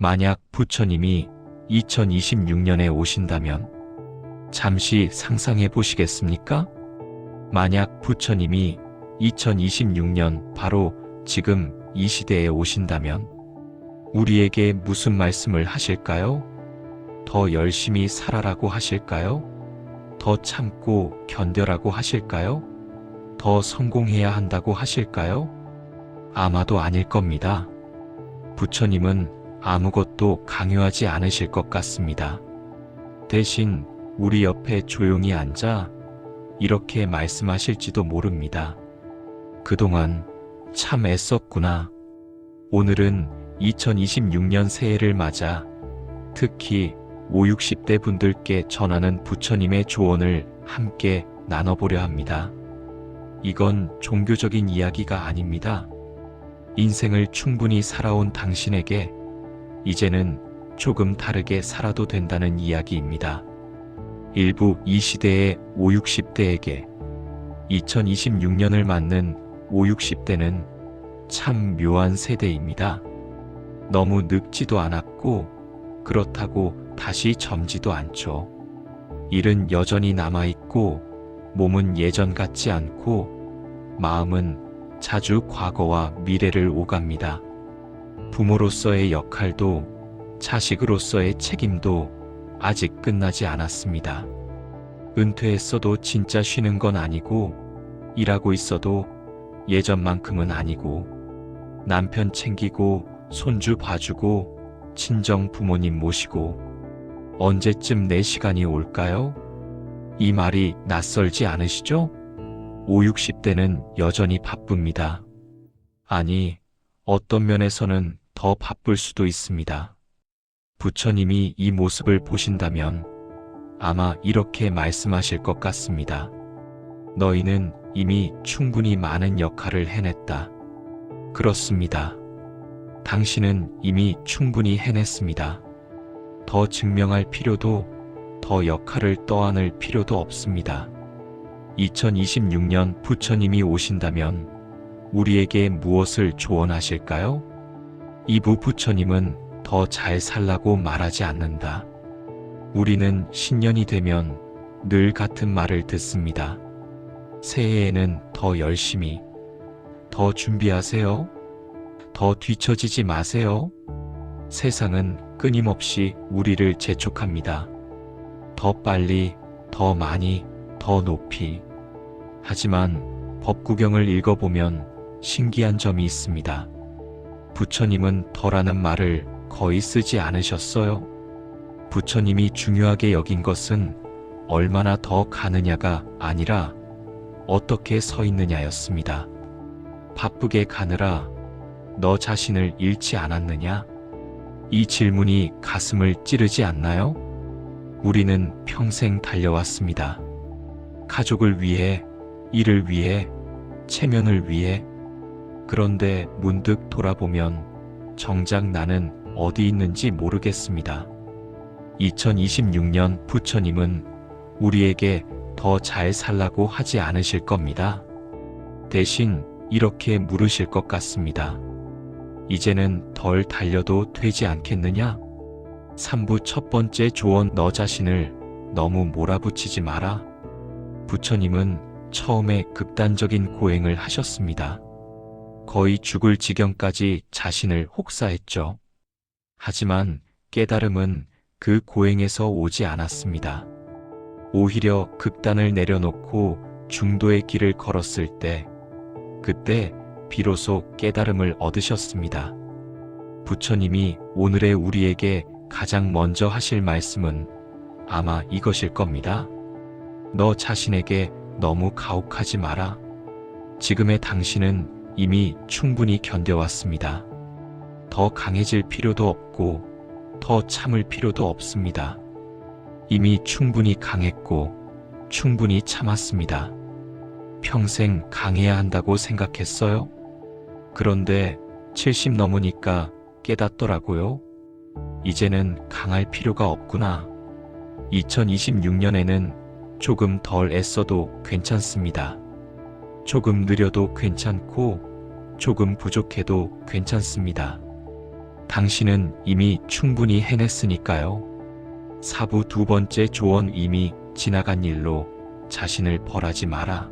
만약 부처님이 2026년에 오신다면 잠시 상상해 보시겠습니까? 만약 부처님이 2026년 바로 지금 이 시대에 오신다면 우리에게 무슨 말씀을 하실까요? 더 열심히 살아라고 하실까요? 더 참고 견뎌라고 하실까요? 더 성공해야 한다고 하실까요? 아마도 아닐 겁니다. 부처님은 아무것도 강요하지 않으실 것 같습니다. 대신 우리 옆에 조용히 앉아 이렇게 말씀하실지도 모릅니다. 그동안 참 애썼구나. 오늘은 2026년 새해를 맞아 특히 50, 60대 분들께 전하는 부처님의 조언을 함께 나눠보려 합니다. 이건 종교적인 이야기가 아닙니다. 인생을 충분히 살아온 당신에게 이제는 조금 다르게 살아도 된다는 이야기입니다. 일부 이 시대의 50, 60대에게 2026년을 맞는 50, 60대는 참 묘한 세대입니다. 너무 늙지도 않았고 그렇다고 다시 젊지도 않죠. 일은 여전히 남아있고 몸은 예전 같지 않고 마음은 자주 과거와 미래를 오갑니다. 부모로서의 역할도 자식으로서의 책임도 아직 끝나지 않았습니다. 은퇴했어도 진짜 쉬는 건 아니고 일하고 있어도 예전만큼은 아니고 남편 챙기고 손주 봐주고 친정 부모님 모시고 언제쯤 내 시간이 올까요? 이 말이 낯설지 않으시죠? 50, 60대는 여전히 바쁩니다. 아니, 어떤 면에서는 더 바쁠 수도 있습니다. 부처님이 이 모습을 보신다면 아마 이렇게 말씀하실 것 같습니다. 너희는 이미 충분히 많은 역할을 해냈다. 그렇습니다. 당신은 이미 충분히 해냈습니다. 더 증명할 필요도, 더 역할을 떠안을 필요도 없습니다. 2026년 부처님이 오신다면 우리에게 무엇을 조언하실까요? 이부 부처님은 더 잘 살라고 말하지 않는다. 우리는 신년이 되면 늘 같은 말을 듣습니다. 새해에는 더 열심히, 더 준비하세요. 더 뒤처지지 마세요. 세상은 끊임없이 우리를 재촉합니다. 더 빨리, 더 많이, 더 높이. 하지만 법구경을 읽어보면 신기한 점이 있습니다. 부처님은 더라는 말을 거의 쓰지 않으셨어요. 부처님이 중요하게 여긴 것은 얼마나 더 가느냐가 아니라 어떻게 서 있느냐였습니다. 바쁘게 가느라 너 자신을 잃지 않았느냐? 이 질문이 가슴을 찌르지 않나요? 우리는 평생 달려왔습니다. 가족을 위해, 일을 위해, 체면을 위해. 그런데 문득 돌아보면 정작 나는 어디 있는지 모르겠습니다. 2026년 부처님은 우리에게 더 잘 살라고 하지 않으실 겁니다. 대신 이렇게 물으실 것 같습니다. 이제는 덜 달려도 되지 않겠느냐? 3부 첫 번째 조언, 너 자신을 너무 몰아붙이지 마라. 부처님은 처음에 극단적인 고행을 하셨습니다. 거의 죽을 지경까지 자신을 혹사했죠. 하지만 깨달음은 그 고행에서 오지 않았습니다. 오히려 극단을 내려놓고 중도의 길을 걸었을 때, 그때 비로소 깨달음을 얻으셨습니다. 부처님이 오늘의 우리에게 가장 먼저 하실 말씀은 아마 이것일 겁니다. 너 자신에게 너무 가혹하지 마라. 지금의 당신은 이미 충분히 견뎌왔습니다. 더 강해질 필요도 없고 더 참을 필요도 없습니다. 이미 충분히 강했고 충분히 참았습니다. 평생 강해야 한다고 생각했어요? 그런데 70 넘으니까 깨닫더라고요. 이제는 강할 필요가 없구나. 2026년에는 조금 덜 애써도 괜찮습니다. 조금 느려도 괜찮고 조금 부족해도 괜찮습니다. 당신은 이미 충분히 해냈으니까요. 사부 두 번째 조언 이미 지나간 일로 자신을 벌하지 마라.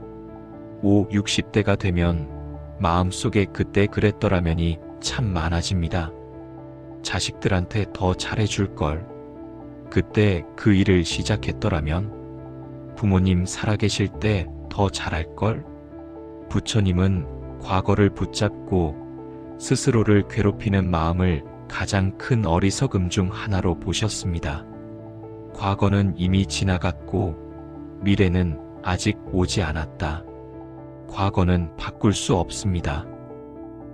60대가 되면 마음속에 그때 그랬더라면이 참 많아집니다. 자식들한테 더 잘해줄 걸. 그때 그 일을 시작했더라면. 부모님 살아계실 때 더 잘할 걸. 부처님은 과거를 붙잡고 스스로를 괴롭히는 마음을 가장 큰 어리석음 중 하나로 보셨습니다. 과거는 이미 지나갔고 미래는 아직 오지 않았다. 과거는 바꿀 수 없습니다.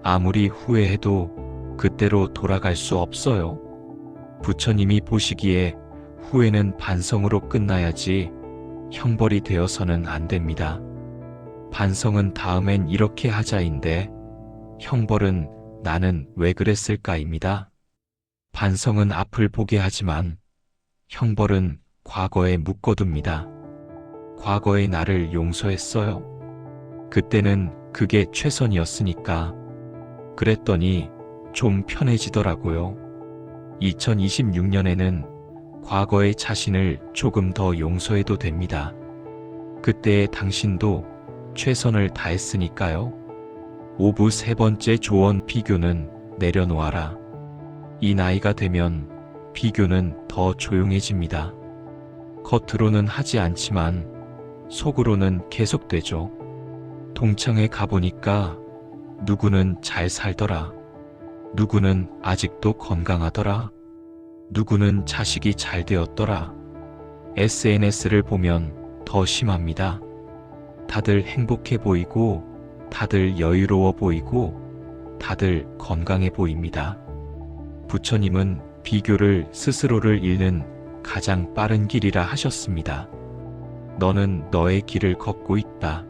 아무리 후회해도 그때로 돌아갈 수 없어요. 부처님이 보시기에 후회는 반성으로 끝나야지 형벌이 되어서는 안 됩니다. 반성은 다음엔 이렇게 하자인데 형벌은 나는 왜 그랬을까입니다. 반성은 앞을 보게 하지만 형벌은 과거에 묶어둡니다. 과거의 나를 용서했어요. 그때는 그게 최선이었으니까. 그랬더니 좀 편해지더라고요. 2026년에는 과거의 자신을 조금 더 용서해도 됩니다. 그때의 당신도 최선을 다했으니까요. 5부 세 번째 조언 비교는 내려놓아라. 이 나이가 되면 비교는 더 조용해집니다. 겉으로는 하지 않지만 속으로는 계속되죠. 동창회 가보니까 누구는 잘 살더라. 누구는 아직도 건강하더라. 누구는 자식이 잘 되었더라. SNS를 보면 더 심합니다. 다들 행복해 보이고, 다들 여유로워 보이고, 다들 건강해 보입니다. 부처님은 비교를 스스로를 잃는 가장 빠른 길이라 하셨습니다. 너는 너의 길을 걷고 있다.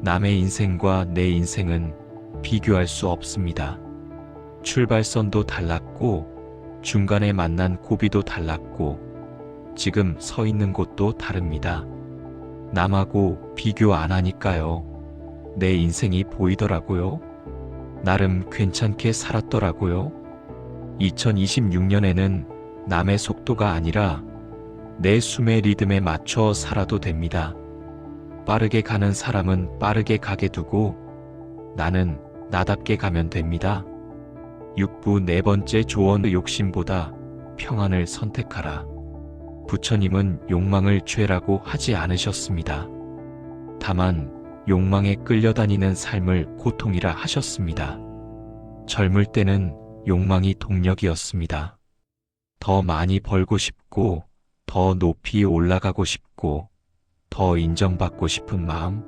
남의 인생과 내 인생은 비교할 수 없습니다. 출발선도 달랐고, 중간에 만난 고비도 달랐고, 지금 서 있는 곳도 다릅니다. 남하고 비교 안 하니까요. 내 인생이 보이더라고요. 나름 괜찮게 살았더라고요. 2026년에는 남의 속도가 아니라 내 숨의 리듬에 맞춰 살아도 됩니다. 빠르게 가는 사람은 빠르게 가게 두고 나는 나답게 가면 됩니다. 6부 네 번째 조언 욕심보다 평안을 선택하라. 부처님은 욕망을 죄라고 하지 않으셨습니다. 다만 욕망에 끌려다니는 삶을 고통이라 하셨습니다. 젊을 때는 욕망이 동력이었습니다. 더 많이 벌고 싶고, 더 높이 올라가고 싶고, 더 인정받고 싶은 마음.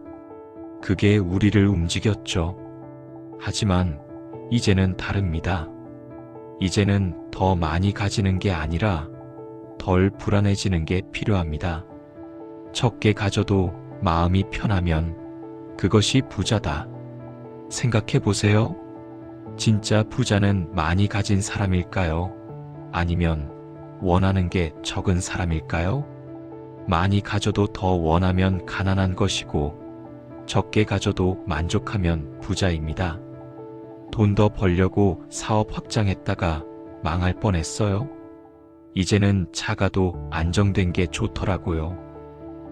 그게 우리를 움직였죠. 하지만 이제는 다릅니다. 이제는 더 많이 가지는 게 아니라 덜 불안해지는 게 필요합니다. 적게 가져도 마음이 편하면 그것이 부자다. 생각해 보세요. 진짜 부자는 많이 가진 사람일까요? 아니면 원하는 게 적은 사람일까요? 많이 가져도 더 원하면 가난한 것이고, 적게 가져도 만족하면 부자입니다. 돈 더 벌려고 사업 확장했다가 망할 뻔했어요. 이제는 작아도 안정된 게 좋더라고요.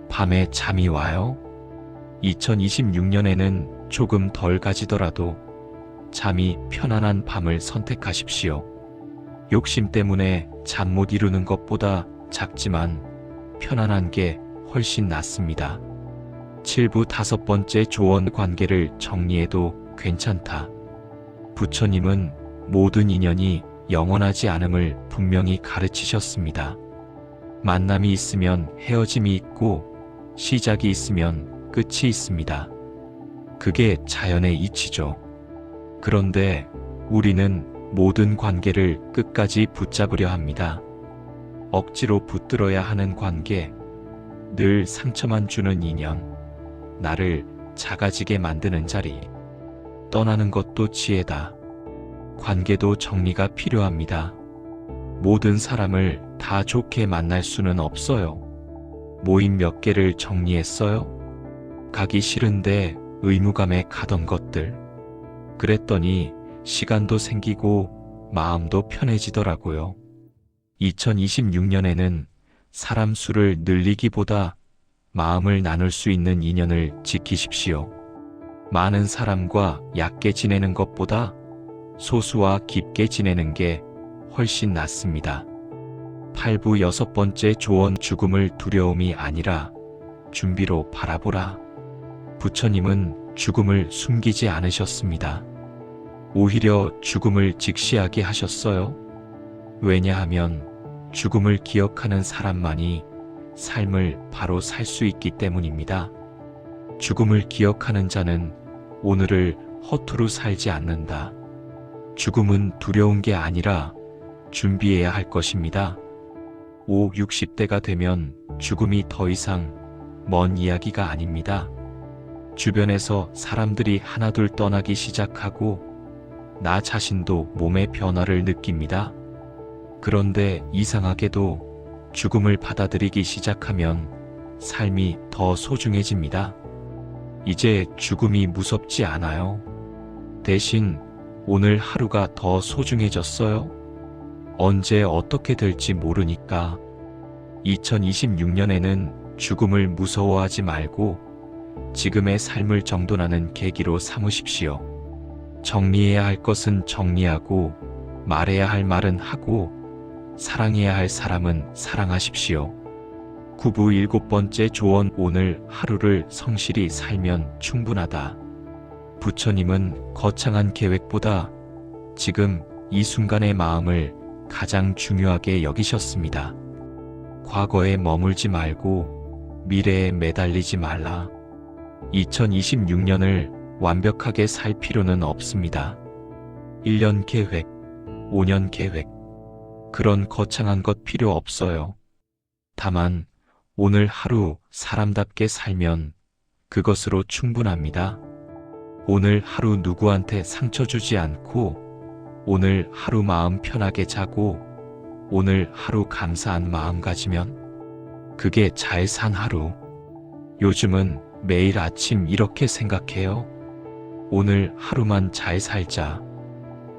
밤에 잠이 와요. 2026년에는 조금 덜 가지더라도 잠이 편안한 밤을 선택하십시오. 욕심 때문에 잠 못 이루는 것보다 작지만 편안한 게 훨씬 낫습니다. 7부 다섯 번째 조언 관계를 정리해도 괜찮다. 부처님은 모든 인연이 영원하지 않음을 분명히 가르치셨습니다. 만남이 있으면 헤어짐이 있고 시작이 있으면 끝이 있습니다. 그게 자연의 이치죠. 그런데 우리는 모든 관계를 끝까지 붙잡으려 합니다. 억지로 붙들어야 하는 관계, 늘 상처만 주는 인연, 나를 작아지게 만드는 자리. 떠나는 것도 지혜다. 관계도 정리가 필요합니다. 모든 사람을 다 좋게 만날 수는 없어요. 모임 몇 개를 정리했어요. 가기 싫은데 의무감에 가던 것들. 그랬더니 시간도 생기고 마음도 편해지더라고요. 2026년에는 사람 수를 늘리기보다 마음을 나눌 수 있는 인연을 지키십시오. 많은 사람과 얕게 지내는 것보다 소수와 깊게 지내는 게 훨씬 낫습니다. 8부 6번째 조언. 죽음을 두려움이 아니라 준비로 바라보라. 부처님은 죽음을 숨기지 않으셨습니다. 오히려 죽음을 직시하게 하셨어요. 왜냐하면 죽음을 기억하는 사람만이 삶을 바로 살 수 있기 때문입니다. 죽음을 기억하는 자는 오늘을 허투루 살지 않는다. 죽음은 두려운 게 아니라 준비해야 할 것입니다. 60대가 되면 죽음이 더 이상 먼 이야기가 아닙니다. 주변에서 사람들이 하나둘 떠나기 시작하고 나 자신도 몸의 변화를 느낍니다. 그런데 이상하게도 죽음을 받아들이기 시작하면 삶이 더 소중해집니다. 이제 죽음이 무섭지 않아요. 대신 오늘 하루가 더 소중해졌어요. 언제 어떻게 될지 모르니까. 2026년에는 죽음을 무서워하지 말고 지금의 삶을 정돈하는 계기로 삼으십시오. 정리해야 할 것은 정리하고, 말해야 할 말은 하고, 사랑해야 할 사람은 사랑하십시오. 9부 7번째 조언. 오늘 하루를 성실히 살면 충분하다. 부처님은 거창한 계획보다 지금 이 순간의 마음을 가장 중요하게 여기셨습니다. 과거에 머물지 말고 미래에 매달리지 말라. 2026년을 완벽하게 살 필요는 없습니다. 1년 계획, 5년 계획, 그런 거창한 것 필요 없어요. 다만 오늘 하루 사람답게 살면 그것으로 충분합니다. 오늘 하루 누구한테 상처 주지 않고, 오늘 하루 마음 편하게 자고, 오늘 하루 감사한 마음 가지면 그게 잘 산 하루. 요즘은 매일 아침 이렇게 생각해요. 오늘 하루만 잘 살자.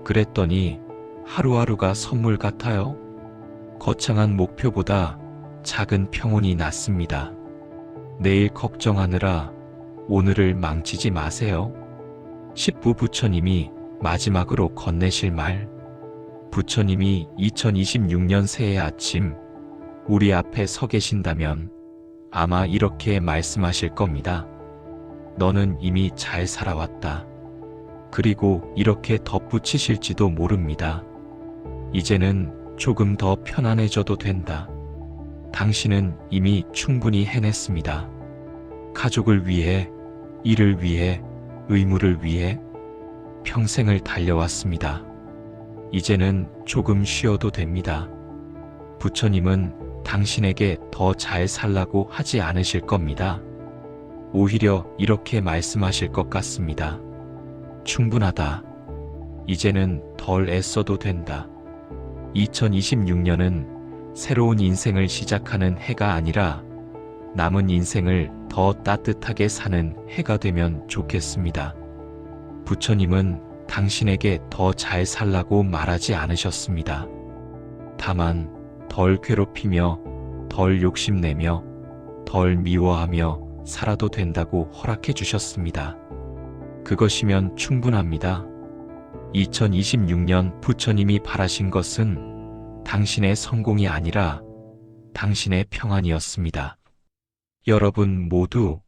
그랬더니 하루하루가 선물 같아요. 거창한 목표보다 작은 평온이 낫습니다. 내일 걱정하느라 오늘을 망치지 마세요. 10부 부처님이 마지막으로 건네실 말. 부처님이 2026년 새해 아침 우리 앞에 서 계신다면 아마 이렇게 말씀하실 겁니다. 너는 이미 잘 살아왔다. 그리고 이렇게 덧붙이실지도 모릅니다. 이제는 조금 더 편안해져도 된다. 당신은 이미 충분히 해냈습니다. 가족을 위해, 일을 위해, 의무를 위해 평생을 달려왔습니다. 이제는 조금 쉬어도 됩니다. 부처님은 당신에게 더 잘 살라고 하지 않으실 겁니다. 오히려 이렇게 말씀하실 것 같습니다. 충분하다. 이제는 덜 애써도 된다. 2026년은 새로운 인생을 시작하는 해가 아니라 남은 인생을 더 따뜻하게 사는 해가 되면 좋겠습니다. 부처님은 당신에게 더 잘 살라고 말하지 않으셨습니다. 다만 덜 괴롭히며, 덜 욕심내며, 덜 미워하며 살아도 된다고 허락해 주셨습니다. 그것이면 충분합니다. 2026년 부처님이 바라신 것은 당신의 성공이 아니라 당신의 평안이었습니다. 여러분 모두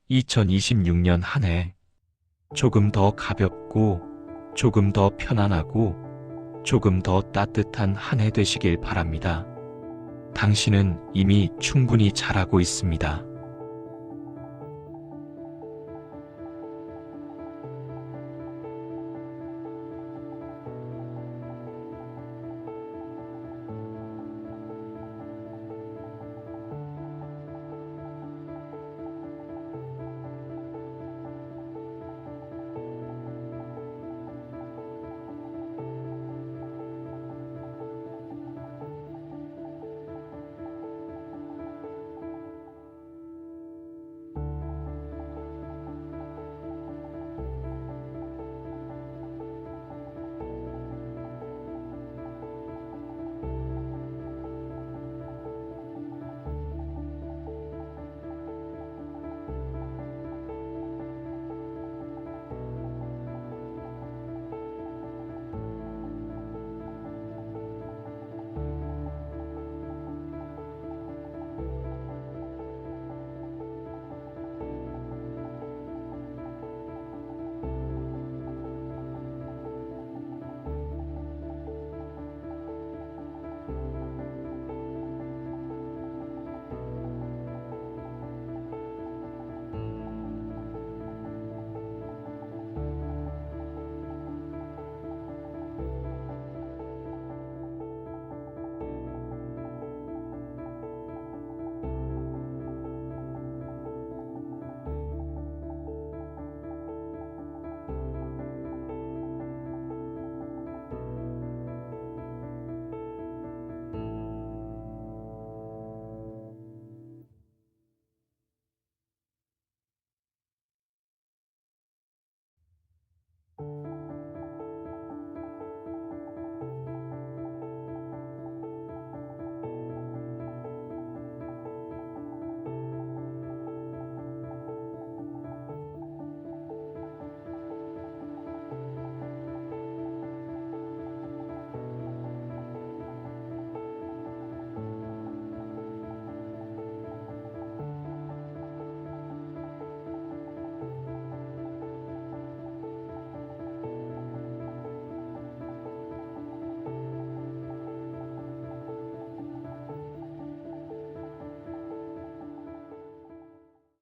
2026년 한 해 조금 더 가볍고, 조금 더 편안하고, 조금 더 따뜻한 한 해 되시길 바랍니다. 당신은 이미 충분히 잘하고 있습니다.